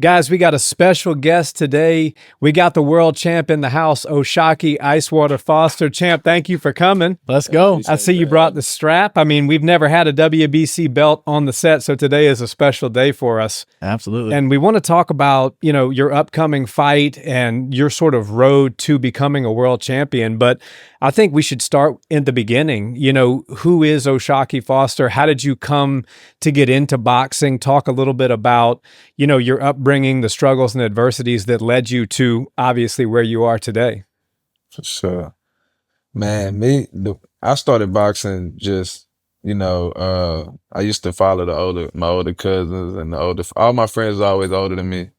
Guys, we got a special guest today. We got the world champ in the house, Oshaki Icewater Foster. Champ, thank you for coming. Let's go. I see you brought the strap. I mean, we've never had a WBC belt on the set, so today is a special day for us. Absolutely. And we want to talk about, your upcoming fight and your sort of road to becoming a world champion. But I think we should start in the beginning. Who is Oshaki Foster? How did you come to get into boxing? Talk a little bit about, your upbringing, the struggles and adversities that led you to obviously where you are today. For sure. Man, I started boxing just, I used to follow my older cousins and all my friends are always older than me.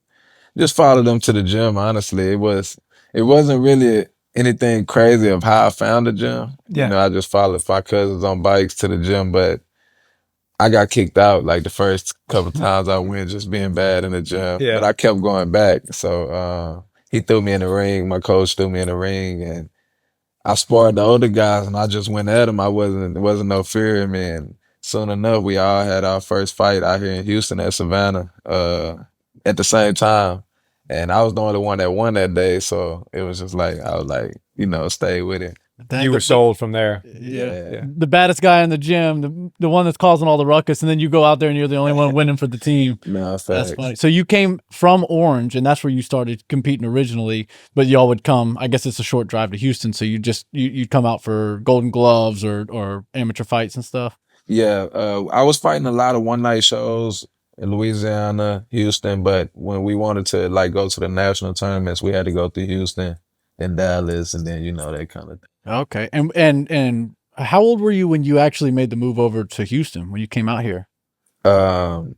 Just follow them to the gym, honestly. It wasn't really anything crazy of how I found the gym. Yeah. I just followed my cousins on bikes to the gym, but I got kicked out like the first couple times I went just being bad in the gym. Yeah. But I kept going back. So he threw me in the ring, my coach threw me in the ring, and I sparred the older guys and I just went at them. There wasn't no fear in me. And soon enough, we all had our first fight out here in Houston at Savannah at the same time. And I was the only one that won that day. So it was just like, I was like, stay with it. You were sold from there. Yeah. The baddest guy in the gym, the one that's causing all the ruckus, and then you go out there and you're the only one winning for the team. No, That's facts. funny. So you came from Orange, and that's where you started competing originally. But y'all would come. I guess it's a short drive to Houston, so you'd come out for Golden Gloves or amateur fights and stuff. Yeah, I was fighting a lot of one night shows in Louisiana, Houston, but when we wanted to like go to the national tournaments, we had to go through Houston and Dallas, and then that kind of thing. Okay. And how old were you when you actually made the move over to Houston when you came out here? Grown.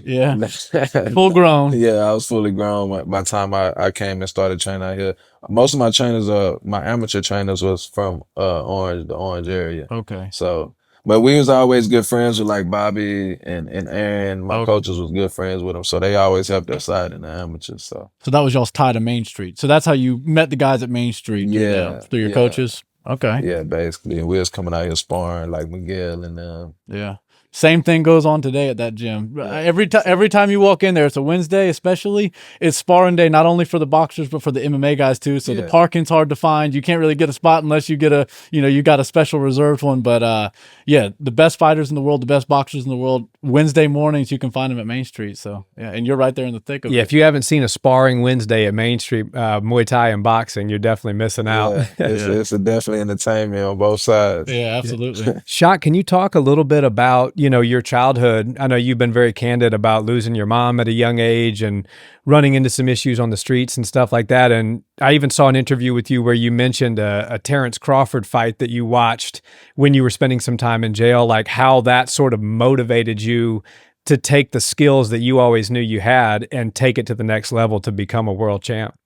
Yeah. Full grown. Yeah, I was fully grown by the time I came and started training out here. Most of my trainers, my amateur trainers was from Orange, the Orange area. Okay. So, but we was always good friends with like Bobby and Aaron. My coaches was good friends with them. So they always helped us out in the amateurs. So that was y'all's tie to Main Street. So that's how you met the guys at Main Street. Through your coaches. Okay. Yeah, basically. And we was coming out here sparring like Miguel and them. Yeah. Same thing goes on today at that gym. Yeah. Every time you walk in there, it's a Wednesday especially, it's sparring day, not only for the boxers, but for the MMA guys too. So the parking's hard to find. You can't really get a spot unless you get you got a special reserved one. But the best fighters in the world, the best boxers in the world, Wednesday mornings, you can find them at Main Street. So, yeah, and you're right there in the thick of it. Yeah, if you haven't seen a sparring Wednesday at Main Street, Muay Thai and boxing, you're definitely missing out. Yeah, it's a definitely entertainment on both sides. Yeah, absolutely. Shot, can you talk a little bit about, your childhood? I know you've been very candid about losing your mom at a young age and running into some issues on the streets and stuff like that. And I even saw an interview with you where you mentioned a Terrence Crawford fight that you watched when you were spending some time in jail, like how that sort of motivated you to take the skills that you always knew you had and take it to the next level to become a world champ.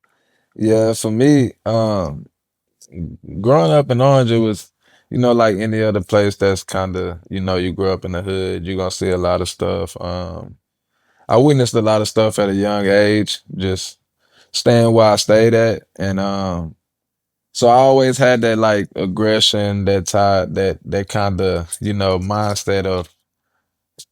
Yeah, for me, growing up in Orange, it was, like any other place that's kind of, you grew up in the hood, you're going to see a lot of stuff. I witnessed a lot of stuff at a young age, just staying where I stayed at. And so I always had that like aggression, that kind of, mindset of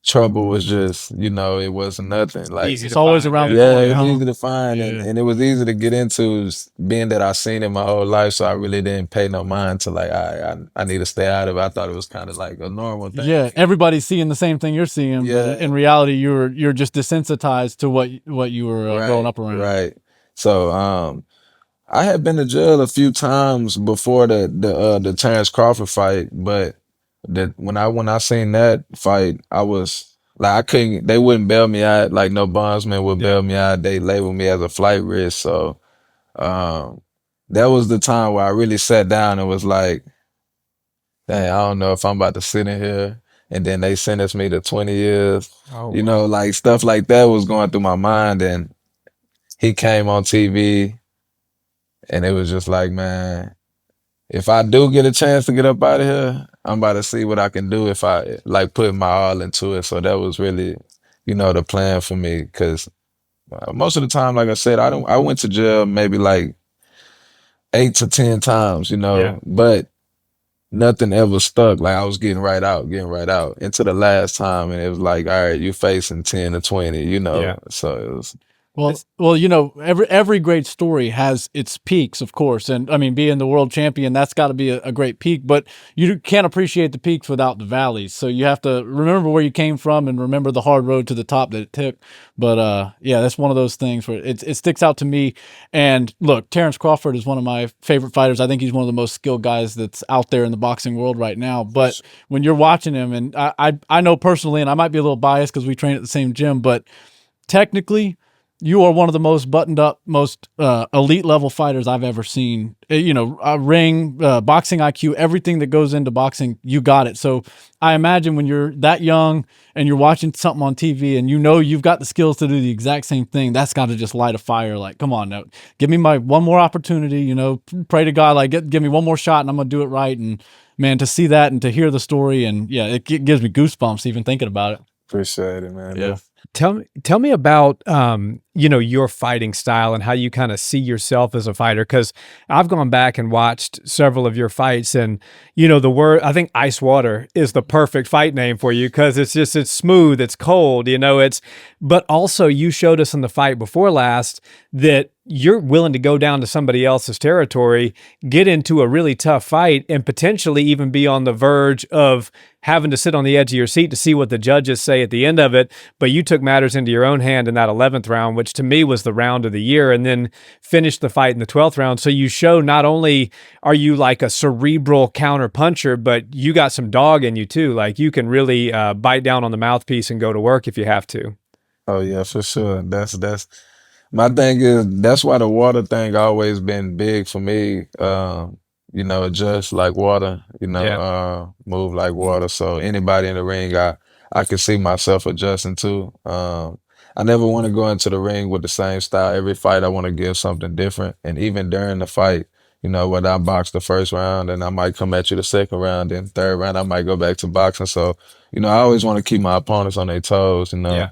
trouble was just, it wasn't nothing. Like Easy It's to always find, around. yeah, it was easy to find, Yeah. and it was easy to get into, being that I seen it my whole life. So I really didn't pay no mind to like, I need to stay out of it. I thought it was kind of like a normal thing. Yeah, everybody's seeing the same thing you're seeing. Yeah. But in reality, you're just desensitized to what you were growing up around. Right. So I had been to jail a few times before the Terrence Crawford fight, but when I seen that fight, I was like, they wouldn't bail me out, like no bondsman would bail me out. They labeled me as a flight risk. So that was the time where I really sat down and was like, dang, I don't know if I'm about to sit in here. And then they sentenced me to 20 years. Oh, Like stuff like that was going through my mind. And he came on TV and it was just like, man, if I do get a chance to get up out of here, I'm about to see what I can do if I like put my all into it. So that was really, the plan for me. Cause most of the time, like I said, I went to jail maybe like 8 to 10 times, Yeah. but nothing ever stuck. Like I was getting right out, into the last time, and it was like, all right, you're facing 10 to 20, Yeah. So it was. Well, every great story has its peaks, of course, and I mean, being the world champion, that's got to be a great peak. But you can't appreciate the peaks without the valleys. So you have to remember where you came from and remember the hard road to the top that it took. But yeah, that's one of those things where it sticks out to me. And look, Terrence Crawford is one of my favorite fighters. I think he's one of the most skilled guys that's out there in the boxing world right now. But when you're watching him, and I know personally, and I might be a little biased because we train at the same gym, but technically, you are one of the most buttoned up, most elite level fighters I've ever seen. Ring, boxing IQ, everything that goes into boxing, you got it. So I imagine when you're that young and you're watching something on TV and you've got the skills to do the exact same thing, that's got to just light a fire. Like, come on, now, give me my one more opportunity. Pray to God, like give me one more shot and I'm gonna do it right. And man, to see that and to hear the story, and yeah, it gives me goosebumps even thinking about it. Appreciate it, man. Yeah. Tell me about your fighting style and how you kind of see yourself as a fighter, because I've gone back and watched several of your fights, and the word, I think ice water is the perfect fight name for you, because it's smooth, it's cold, but also you showed us in the fight before last that you're willing to go down to somebody else's territory, get into a really tough fight, and potentially even be on the verge of having to sit on the edge of your seat to see what the judges say at the end of it. But you took matters into your own hand in that 11th round, which to me was the round of the year, and then finished the fight in the 12th round. So you show not only are you like a cerebral counter puncher, but you got some dog in you too. Like you can really bite down on the mouthpiece and go to work if you have to. Oh yeah, for sure. That's my thing is that's why the water thing always been big for me. Adjust like water, move like water. So anybody in the ring, I can see myself adjusting to. I never want to go into the ring with the same style. Every fight, I want to give something different. And even during the fight, whether I box the first round and I might come at you the second round, then third round, I might go back to boxing. So, I always want to keep my opponents on their toes, Yeah.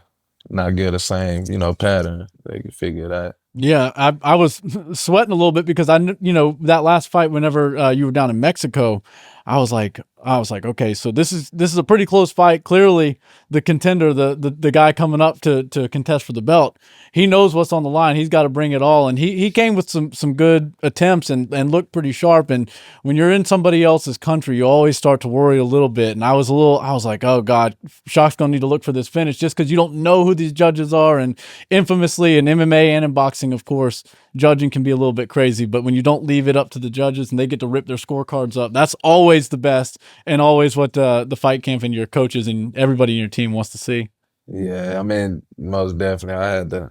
not give the same, pattern. They can figure it out. Yeah, I was sweating a little bit because that last fight whenever you were down in Mexico, I was like, okay, so this is a pretty close fight. Clearly, the contender, the guy coming up to contest for the belt, he knows what's on the line. He's got to bring it all, and he came with some good attempts and looked pretty sharp. And when you're in somebody else's country, you always start to worry a little bit. And I was like, oh God, Shock's gonna need to look for this finish just because you don't know who these judges are. And infamously in MMA and in boxing, of course, judging can be a little bit crazy. But when you don't leave it up to the judges and they get to rip their scorecards up, that's always the best and always what the fight camp and your coaches and everybody in your team wants to see. Yeah, I mean, most definitely.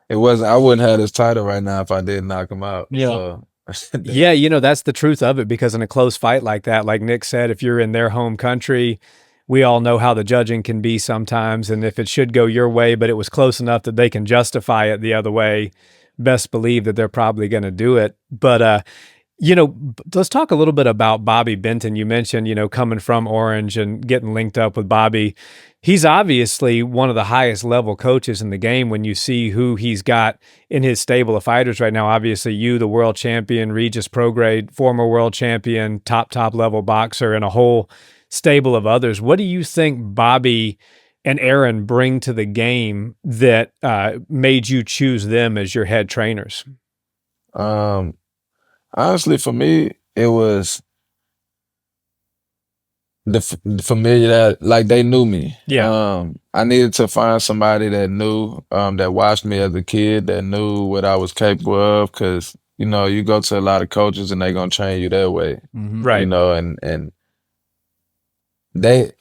I wouldn't have this title right now if I didn't knock him out. Yeah. So Yeah, that's the truth of it, because in a close fight like that, like Nick said, if you're in their home country, we all know how the judging can be sometimes. And if it should go your way, but it was close enough that they can justify it the other way, best believe that they're probably going to do it. But, let's talk a little bit about Bobby Benton. You mentioned, coming from Orange and getting linked up with Bobby. He's obviously one of the highest level coaches in the game when you see who he's got in his stable of fighters right now. Obviously, you, the world champion, Regis Prograde, former world champion, top level boxer, and a whole stable of others. What do you think Bobby and Aaron bring to the game that made you choose them as your head trainers? Honestly, for me, it was the familiar, like they knew me. Yeah. I needed to find somebody that knew, that watched me as a kid, that knew what I was capable of. Cause, you go to a lot of coaches and they gonna train you that way. Mm-hmm. Right. And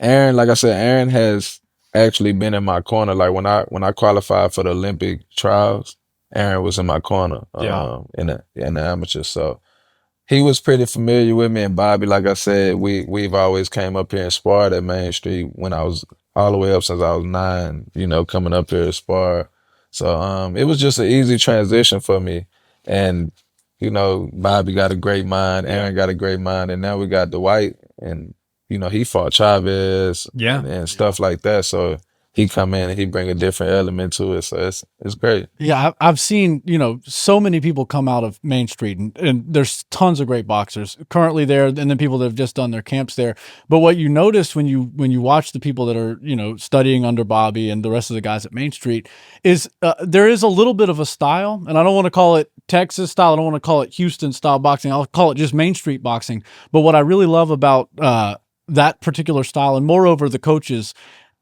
Aaron, like I said, Aaron has actually been in my corner. Like when I qualified for the Olympic trials, Aaron was in my corner, in the amateur. So he was pretty familiar with me. And Bobby, like I said, we've always came up here and sparred at Main Street when I was all the way up since I was 9, coming up here to spar. So it was just an easy transition for me. And, Bobby got a great mind, Aaron got a great mind, and now we got Dwight, and he fought Chavez, Yeah. and stuff like that. So he come in and he bring a different element to it. So it's great. Yeah, I've seen, so many people come out of Main Street, and there's tons of great boxers currently there, and then people that have just done their camps there. But what you notice when you watch the people that are, studying under Bobby and the rest of the guys at Main Street is there is a little bit of a style, and I don't want to call it Texas style. I don't want to call it Houston style boxing. I'll call it just Main Street boxing. But what I really love about that particular style, and moreover, the coaches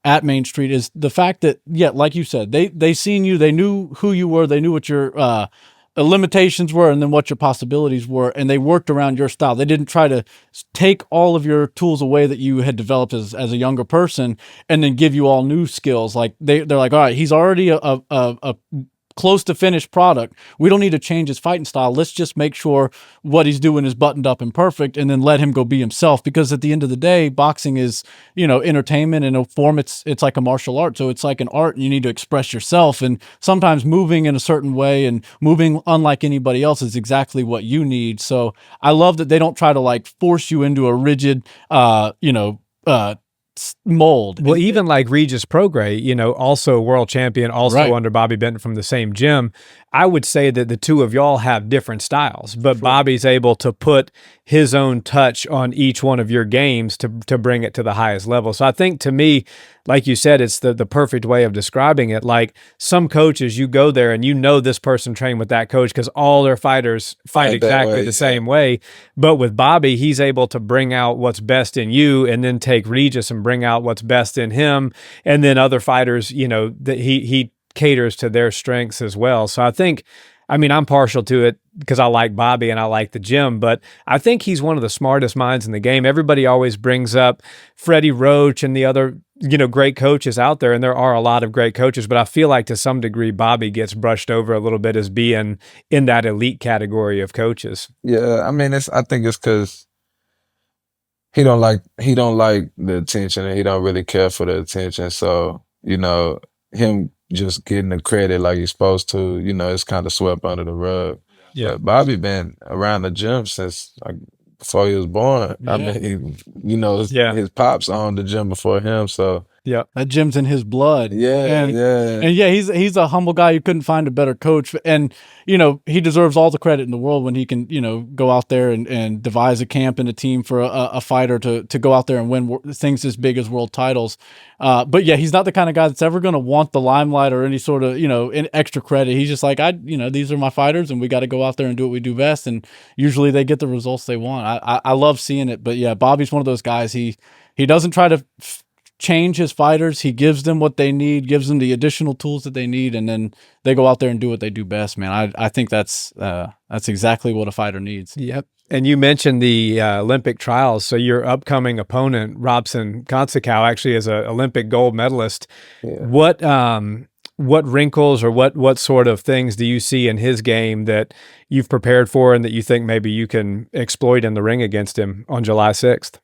at Main Street, is the fact that, yeah, like you said, they seen you, they knew who you were, they knew what your limitations were, and then what your possibilities were, and they worked around your style. They didn't try to take all of your tools away that you had developed as a younger person, and then give you all new skills. Like they're like, all right, he's already a close to finished product. We don't need to change his fighting style. Let's just make sure what he's doing is buttoned up and perfect, and then let him go be himself. Because at the end of the day, boxing is, entertainment in a form. It's like a martial art. So it's like an art, and you need to express yourself. And sometimes moving in a certain way and moving unlike anybody else is exactly what you need. So I love that they don't try to like force you into a rigid, mold. Well, even like Regis Prograis, also world champion, also Right. under Bobby Benton from the same gym. I would say that the two of y'all have different styles, but Bobby's able to put his own touch on each one of your games to bring it to the highest level. So I think, to me, like you said, it's the perfect way of describing it. Like some coaches, you go there and this person trained with that coach because all their fighters fight Right, that exactly way, the same way. But with Bobby, he's able to bring out what's best in you, and then take Regis and bring out what's best in him. And then other fighters, that he caters to their strengths as well. So I'm partial to it because I like Bobby and I like the gym, but I think he's one of the smartest minds in the game. Everybody always brings up Freddie Roach and the other, great coaches out there, and there are a lot of great coaches, but I feel like to some degree Bobby gets brushed over a little bit as being in that elite category of coaches. Yeah, I mean, I think it's because he don't like the attention, and he don't really care for the attention. So him just getting the credit like he's supposed to, it's kind of swept under the rug. Yeah. But Bobby been around the gym since like before he was born. I Yeah. mean, his pops owned the gym before him, so Yeah. That gym's in his blood. yeah, And yeah. And yeah, he's a humble guy. You couldn't find a better coach. And, he deserves all the credit in the world when he can, go out there and devise a camp and a team for a fighter to go out there and win things as big as world titles. But yeah, he's not the kind of guy that's ever going to want the limelight or any sort of, extra credit. He's just like, these are my fighters, and we got to go out there and do what we do best. And usually they get the results they want. I love seeing it. But yeah, Bobby's one of those guys. He doesn't try to change his fighters. He gives them what they need, gives them the additional tools that they need, and then they go out there and do what they do best, man. I think that's exactly what a fighter needs. Yep. And you mentioned the Olympic trials. So your upcoming opponent, Robson Konsakow, actually is an Olympic gold medalist. Yeah. What wrinkles or what sort of things do you see in his game that you've prepared for and that you think maybe you can exploit in the ring against him on July 6th?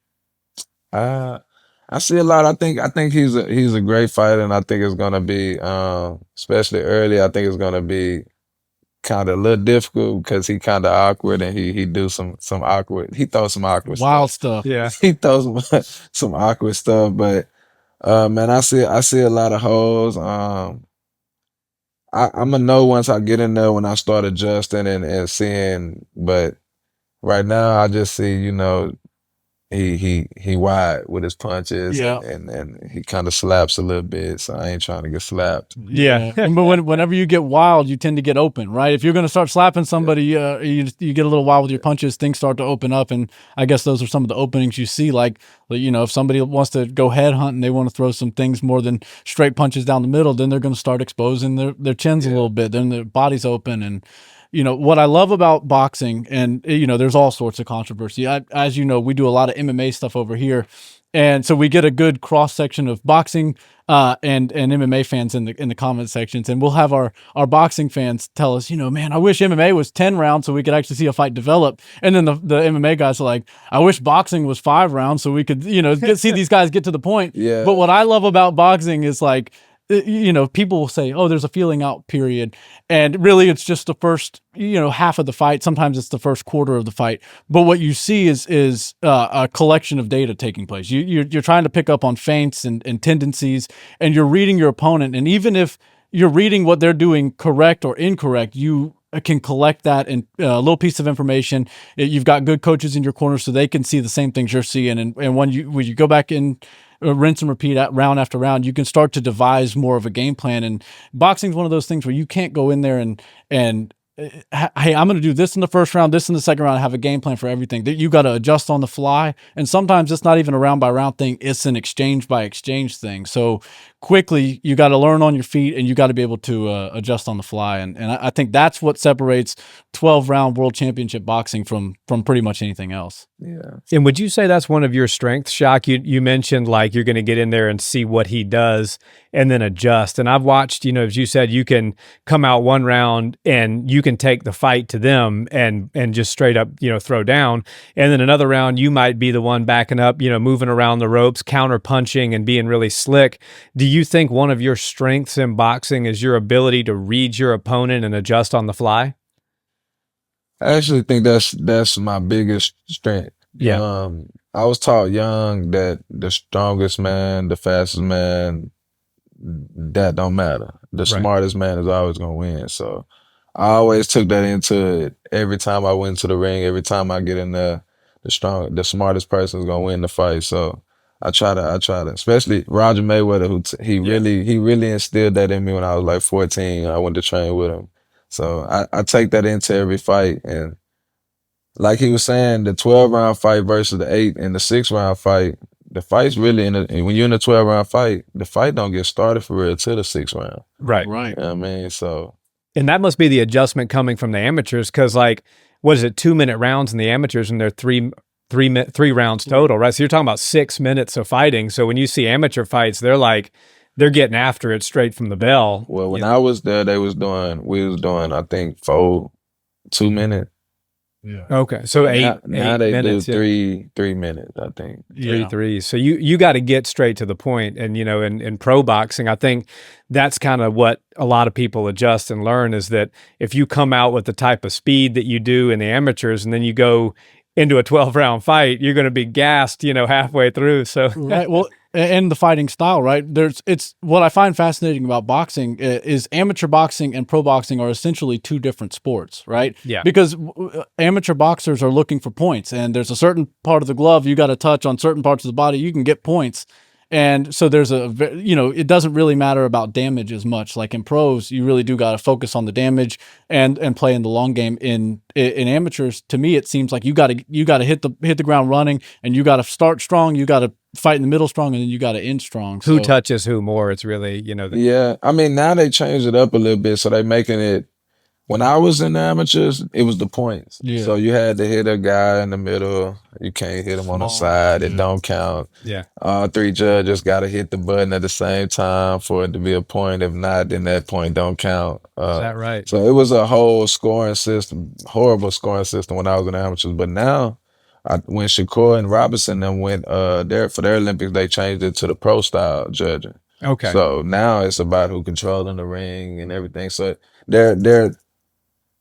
I see a lot. I think he's a great fighter, and I think it's gonna be, especially early. I think it's gonna be kind of a little difficult because he kind of awkward, and he do some awkward. He throws some awkward Wild stuff. stuff. Yeah. He throws some awkward stuff, but man, I see a lot of holes. I'm gonna know once I get in there, when I start adjusting and seeing. But right now, I just see, he wide with his punches, Yeah. and he kind of slaps a little bit, so I ain't trying to get slapped. Yeah. But whenever you get wild, you tend to get open, right? If you're going to start slapping somebody, you get a little wild with your punches, things start to open up. And I guess those are some of the openings you see. Like, if somebody wants to go head hunt and they want to throw some things more than straight punches down the middle, then they're going to start exposing their chins a little bit. Then their body's open. And, what I love about boxing, and, there's all sorts of controversy. As you know, we do a lot of MMA stuff over here. And so we get a good cross section of boxing and MMA fans in the comment sections, and we'll have our boxing fans tell us, man, I wish MMA was 10 rounds so we could actually see a fight develop. And then the MMA guys are like, I wish boxing was 5 rounds so we could see these guys get to the point. Yeah. But what I love about boxing is like, people will say, oh, there's a feeling out period. And really it's just the first, half of the fight. Sometimes it's the first quarter of the fight. But what you see is a collection of data taking place. You're trying to pick up on feints and tendencies, and you're reading your opponent. And even if you're reading what they're doing correct or incorrect, you can collect that in a little piece of information. You've got good coaches in your corner, so they can see the same things you're seeing. And when you go back in, rinse and repeat round after round, you can start to devise more of a game plan. And boxing is one of those things where you can't go in there and hey, I'm going to do this in the first round, this in the second round, have a game plan for everything. That you got to adjust on the fly. And sometimes it's not even a round by round thing. It's an exchange by exchange thing. So quickly, you got to learn on your feet, and you got to be able to adjust on the fly. And I think that's what separates 12-round world championship boxing from pretty much anything else. Yeah. And would you say that's one of your strengths, Shock? You mentioned like you're going to get in there and see what he does and then adjust. And I've watched, as you said, you can come out one round and you can take the fight to them and just straight up, throw down. And then another round, you might be the one backing up, moving around the ropes, counter punching and being really slick. Do you think one of your strengths in boxing is your ability to read your opponent and adjust on the fly? I actually think that's my biggest strength. Yeah. I was taught young that the strongest man, the fastest man, that don't matter. The smartest man is always gonna win. So I always took that into it. Every time I went to the ring, every time I get in there, the smartest person is gonna win the fight. So I try to, especially Roger Mayweather, he really instilled that in me when I was like 14. I went to train with him. So I take that into every fight. And like he was saying, the 12-round fight versus the 8 and the 6-round fight, the fight's really when you're in a 12-round fight, the fight don't get started for real till the 6th round. Right. Right. You know what I mean? So. And that must be the adjustment coming from the amateurs, because like, what is it, 2-minute rounds in the amateurs, and they're three rounds total, right? So you're talking about 6 minutes of fighting. So when you see amateur fights, they're getting after it straight from the bell. Well, when I was there, we was doing, I think 2 minutes. Yeah. Okay. So now they minutes, do 3 minutes, I think. Three threes. So you got to get straight to the point. And, in pro boxing, I think that's kind of what a lot of people adjust and learn, is that if you come out with the type of speed that you do in the amateurs, and then you go into a 12-round fight, you're going to be gassed, halfway through. So right. Well, and the fighting style, right? It's what I find fascinating about boxing is amateur boxing and pro boxing are essentially two different sports, right? Yeah. Because amateur boxers are looking for points, and there's a certain part of the glove you got to touch on certain parts of the body, you can get points. And so there's it doesn't really matter about damage as much. Like in pros, you really do got to focus on the damage and play in the long game. In amateurs, to me, it seems like you got to hit the ground running, and you got to start strong. You got to fight in the middle strong, and then you got to end strong. Who touches who more? It's really, yeah. I mean, now they changed it up a little bit, so they making it. When I was in the amateurs, it was the points. Yeah. So you had to hit a guy in the middle. You can't hit him on the side. It don't count. Yeah. All 3 judges got to hit the button at the same time for it to be a point. If not, then that point don't count. Is that right? So it was a whole scoring system, horrible scoring system when I was in the amateurs. But now, when Shakur and Robinson then went for their Olympics, they changed it to the pro style judging. Okay. So now it's about who controlling the ring and everything. So they're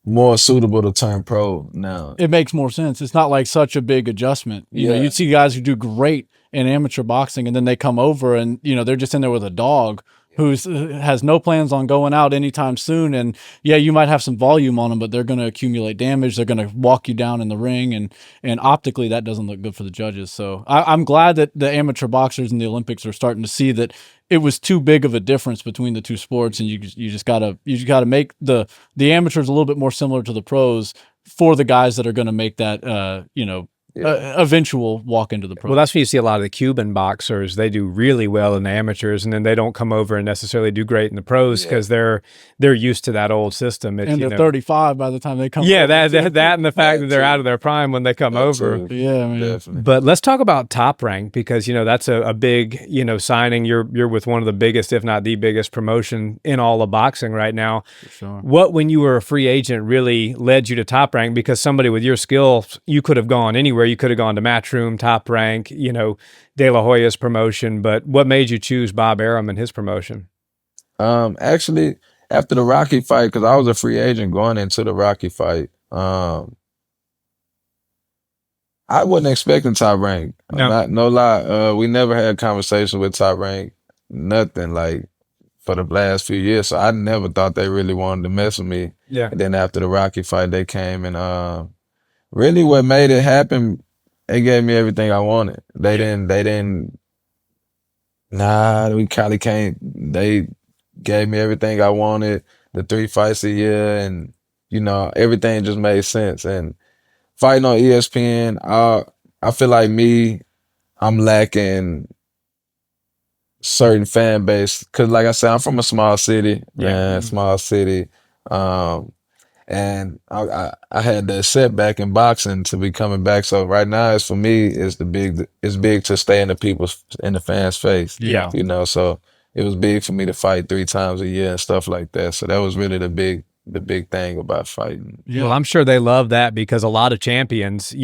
more suitable to turn pro now. It makes more sense. It's not like such a big adjustment. You know, you'd see guys who do great in amateur boxing, and then they come over and, they're just in there with a dog who has no plans on going out anytime soon. And yeah, you might have some volume on them, but they're going to accumulate damage. They're going to walk you down in the ring. And optically, that doesn't look good for the judges. So I'm glad that the amateur boxers in the Olympics are starting to see that it was too big of a difference between the two sports. And you just gotta make the amateurs a little bit more similar to the pros for the guys that are going to make that, eventual walk into the pro. Well, that's why you see a lot of the Cuban boxers. They do really well in the amateurs, and then they don't come over and necessarily do great in the pros because they're used to that old system. And they're 35 by the time they come. Yeah, over. that and the fact that they're out of their prime when they come over. Yeah, man. Definitely. But let's talk about Top Rank, because that's a big signing. You're with one of the biggest, if not the biggest, promotion in all of boxing right now. For sure. What, when you were a free agent, really led you to Top Rank? Because somebody with your skills, you could have gone anywhere. You could have gone to Matchroom, Top Rank, De La Hoya's promotion. But what made you choose Bob Arum and his promotion? Actually, after the Rocky fight, because I was a free agent going into the Rocky fight, I wasn't expecting Top Rank. No. Not no lie. We never had conversation with Top Rank. Nothing like for the last few years. So I never thought they really wanted to mess with me. Yeah. And then after the Rocky fight, they came and really what made it happen. They gave me everything I wanted. They didn't. Nah, we probably can't. They gave me everything I wanted. The 3 fights a year, and everything just made sense. And fighting on ESPN, I feel like I'm lacking certain fan base because, like I said, I'm from a small city, small city, and I had that setback in boxing to be coming back. So right now, it's for me, it's big to stay in the fans' face. Yeah. So it was big for me to fight 3 times a year and stuff like that. So that was really the big thing about fighting. Yeah. Well, I'm sure they love that because a lot of champions,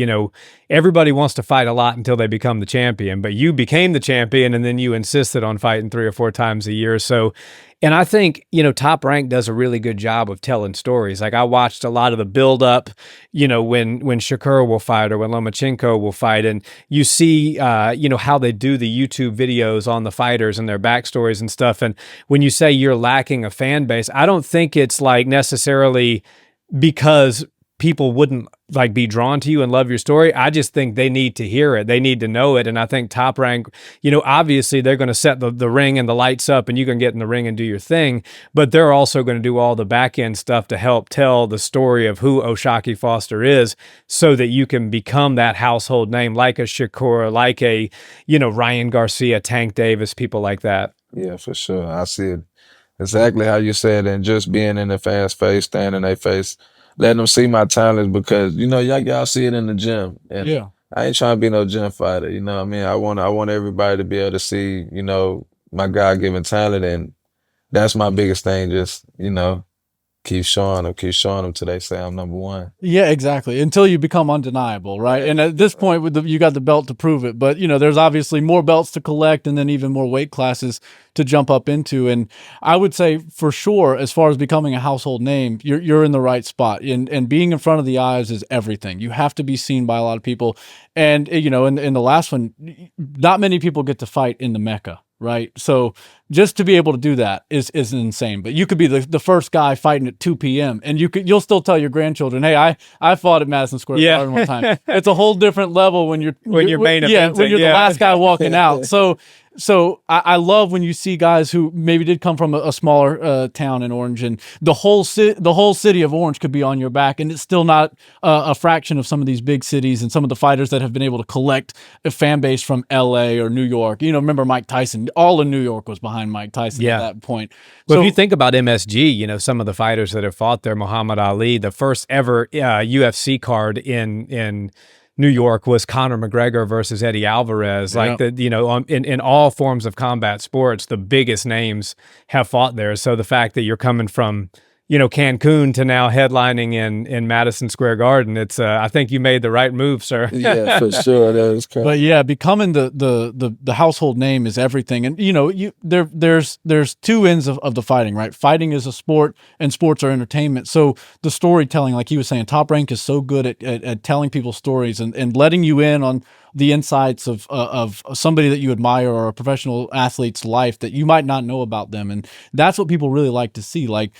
everybody wants to fight a lot until they become the champion, but you became the champion and then you insisted on fighting 3 or 4 times a year. So, and I think, Top Rank does a really good job of telling stories. Like I watched a lot of the build up, when Shakur will fight or when Lomachenko will fight, and you see, how they do the YouTube videos on the fighters and their backstories and stuff. And when you say you're lacking a fan base, I don't think it's like necessarily because people wouldn't like be drawn to you and love your story. I just think they need to hear it. They need to know it. And I think Top Rank, obviously they're going to set the ring and the lights up and you can get in the ring and do your thing, but they're also going to do all the back end stuff to help tell the story of who O'Shaquie Foster is so that you can become that household name like a Shakur, like a, Ryan Garcia, Tank Davis, people like that. Yeah, for sure. I see it exactly how you said, and just being in the fans' face, standing in their face, letting them see my talents because y'all see it in the gym, and Yeah. I ain't trying to be no gym fighter. You know what I mean? I want everybody to be able to see my God-given talent, and that's my biggest thing. Just keep showing them till they say I'm number one. Yeah, exactly. Until you become undeniable, right? And at this point, you got the belt to prove it. But there's obviously more belts to collect, and then even more weight classes to jump up into. And I would say for sure, as far as becoming a household name, you're in the right spot. And being in front of the eyes is everything. You have to be seen by a lot of people. And in the last one, not many people get to fight in the Mecca. Right. So just to be able to do that is insane. But you could be the first guy fighting at 2 p.m. and you'll still tell your grandchildren, hey, I fought at Madison Square Garden one time. It's a whole different level when you're main eventing, when you're the last guy walking out. So I love when you see guys who maybe did come from a smaller town in Orange, and the whole city of Orange could be on your back, and it's still not a fraction of some of these big cities and some of the fighters that have been able to collect a fan base from L.A. or New York. Remember Mike Tyson? All of New York was behind Mike Tyson at that point. Well, if you think about MSG, some of the fighters that have fought there, Muhammad Ali, the first ever UFC card in New York was Conor McGregor versus Eddie Alvarez. Like in all forms of combat sports, the biggest names have fought there. So the fact that you're coming from, Cancun to now headlining in Madison Square Garden, it's I think you made the right move, sir. Yeah, for sure. That is correct. But yeah, becoming the household name is everything. And there's 2 ends of the fighting, right? Fighting is a sport and sports are entertainment. So the storytelling, like he was saying, Top Rank is so good at telling people stories and letting you in on the insights of somebody that you admire or a professional athlete's life that you might not know about them. And that's what people really like to see. Like,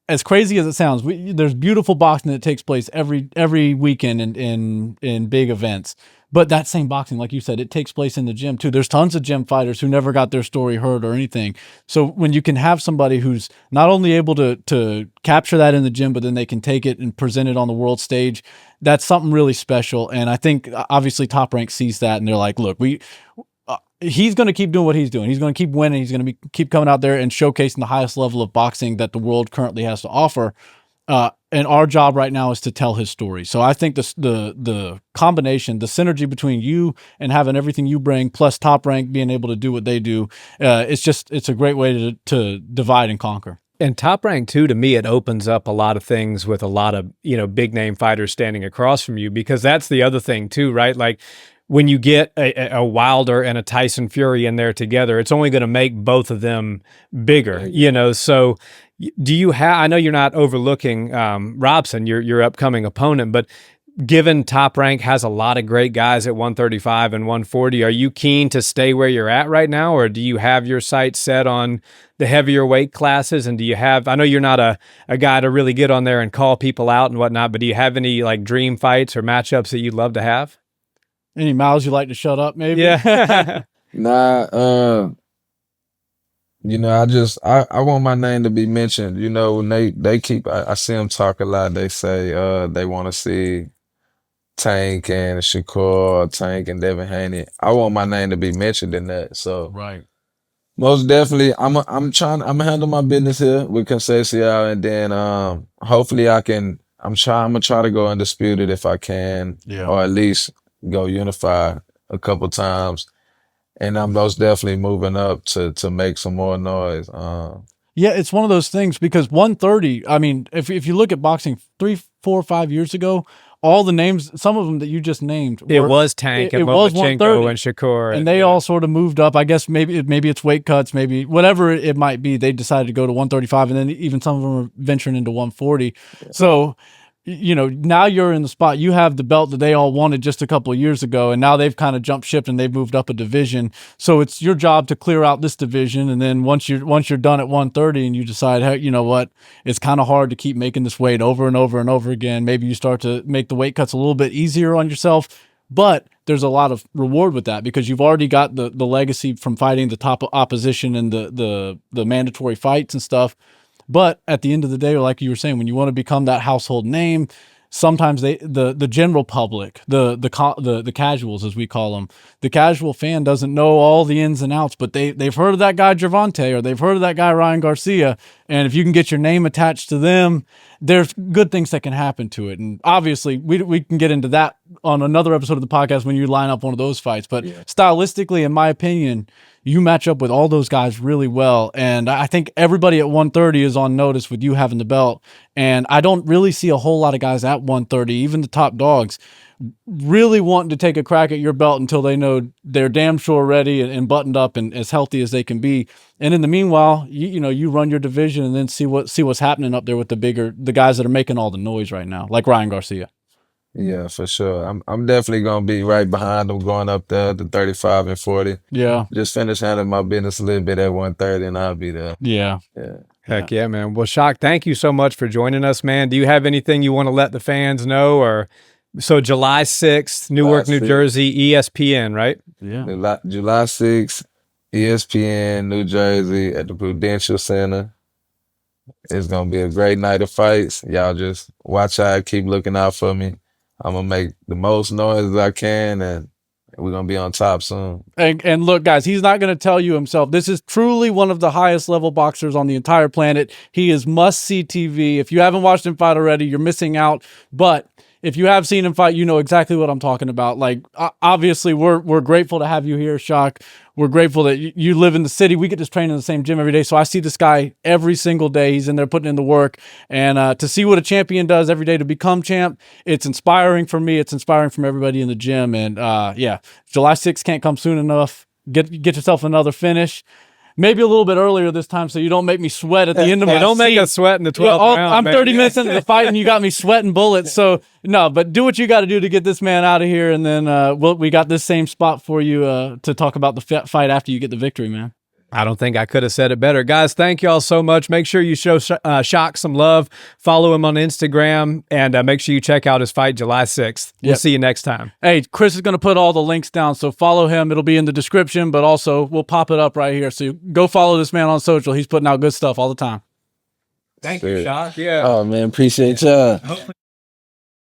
as crazy as it sounds, there's beautiful boxing that takes place every weekend in big events. But that same boxing, like you said, it takes place in the gym too. There's tons of gym fighters who never got their story heard or anything. So when you can have somebody who's not only able to capture that in the gym, but then they can take it and present it on the world stage, that's something really special. And I think obviously Top Rank sees that and they're like, look, he's going to keep doing what he's doing. He's going to keep winning. He's going to keep coming out there and showcasing the highest level of boxing that the world currently has to offer. And our job right now is to tell his story. So I think the combination, the synergy between you and having everything you bring, plus Top Rank being able to do what they do, it's a great way to divide and conquer. And Top Rank too, to me, it opens up a lot of things with a lot of, big name fighters standing across from you, because that's the other thing too, right? Like when you get a Wilder and a Tyson Fury in there together, it's only going to make both of them bigger, So do you have, I know you're not overlooking Robson, your upcoming opponent, but given Top Rank has a lot of great guys at 135 and 140, are you keen to stay where you're at right now, or do you have your sights set on the heavier weight classes? And do you have, I know you're not a guy to really get on there and call people out and whatnot, but do you have any like dream fights or matchups that you'd love to have? Any mouths you like to shut up, maybe? Yeah. Nah, I want my name to be mentioned. When they keep, I see them talk a lot. They say they want to see Tank and Shakur, Tank and Devin Haney. I want my name to be mentioned in that. So Right. most definitely, I'm gonna handle my business here with Conceição, and then hopefully I'm gonna try to go undisputed if I can, or at least go unify a couple times. And I'm most definitely moving up to make some more noise. Yeah, it's one of those things because 130, I mean, if you look at boxing 3, 4, 5 years ago, all the names, some of them that you just named, it was Tank and Lomachenko and Shakur. And they all sort of moved up. I guess maybe it's weight cuts, maybe whatever it might be. They decided to go to 135, and then even some of them are venturing into 140. Yeah. So, now you're in the spot. You have the belt that they all wanted just a couple of years ago, and now they've kind of jumped ship and they've moved up a division. So it's your job to clear out this division, and then once you're done at 130 and you decide, hey, you know what, it's kind of hard to keep making this weight over and over and over again. Maybe you start to make the weight cuts a little bit easier on yourself, but there's a lot of reward with that because you've already got the legacy from fighting the top opposition and the mandatory fights and stuff. But at the end of the day, like you were saying, when you want to become that household name, sometimes the general public, the casuals, as we call them, the casual fan doesn't know all the ins and outs, but they've heard of that guy Gervonta, or they've heard of that guy Ryan Garcia, and if you can get your name attached to them, there's good things that can happen to it. And obviously, we can get into that on another episode of the podcast when you line up one of those fights. But stylistically, in my opinion, you match up with all those guys really well. And I think everybody at 130 is on notice with you having the belt. And I don't really see a whole lot of guys at 130, even the top dogs, really wanting to take a crack at your belt until they know they're damn sure ready and buttoned up and as healthy as they can be. And in the meanwhile, you run your division and then see what's happening up there with the guys that are making all the noise right now, like Ryan Garcia. Yeah, for sure. I'm definitely gonna be right behind them going up there to 35 and 40. Yeah. Just finish handling my business a little bit at 130 and I'll be there. Yeah. Yeah. Heck yeah, man. Well, Shock, thank you so much for joining us, man. Do you have anything you want to let the fans know? Or so July 6th, Newark, New Jersey, ESPN, right? Yeah. July 6th, ESPN, New Jersey at the Prudential Center. It's gonna be a great night of fights. Y'all just watch out, keep looking out for me. I'm going to make the most noise as I can, and we're going to be on top soon. And look, guys, he's not going to tell you himself. This is truly one of the highest level boxers on the entire planet. He is must-see TV. If you haven't watched him fight already, you're missing out. But if you have seen him fight, you know exactly what I'm talking about. Like, obviously, we're grateful to have you here, Shock. We're grateful that you live in the city. We get to train in the same gym every day. So I see this guy every single day. He's in there putting in the work. And to see what a champion does every day to become champ, it's inspiring for me. It's inspiring from everybody in the gym. And July 6th can't come soon enough. Get yourself another finish. Maybe a little bit earlier this time so you don't make me sweat at the end of my Don't make us sweat in the 12th round. I'm 30 minutes into the fight and you got me sweating bullets. So, no, but do what you got to do to get this man out of here. And then we got this same spot for you to talk about the fight after you get the victory, man. I don't think I could have said it better. Guys, thank you all so much. Make sure you show Shock some love. Follow him on Instagram, and make sure you check out his fight July 6th. We'll see you next time. Hey, Chris is going to put all the links down, so follow him. It'll be in the description, but also we'll pop it up right here. So go follow this man on social. He's putting out good stuff all the time. Thank you, Shock. Yeah. Oh, man, appreciate y'all.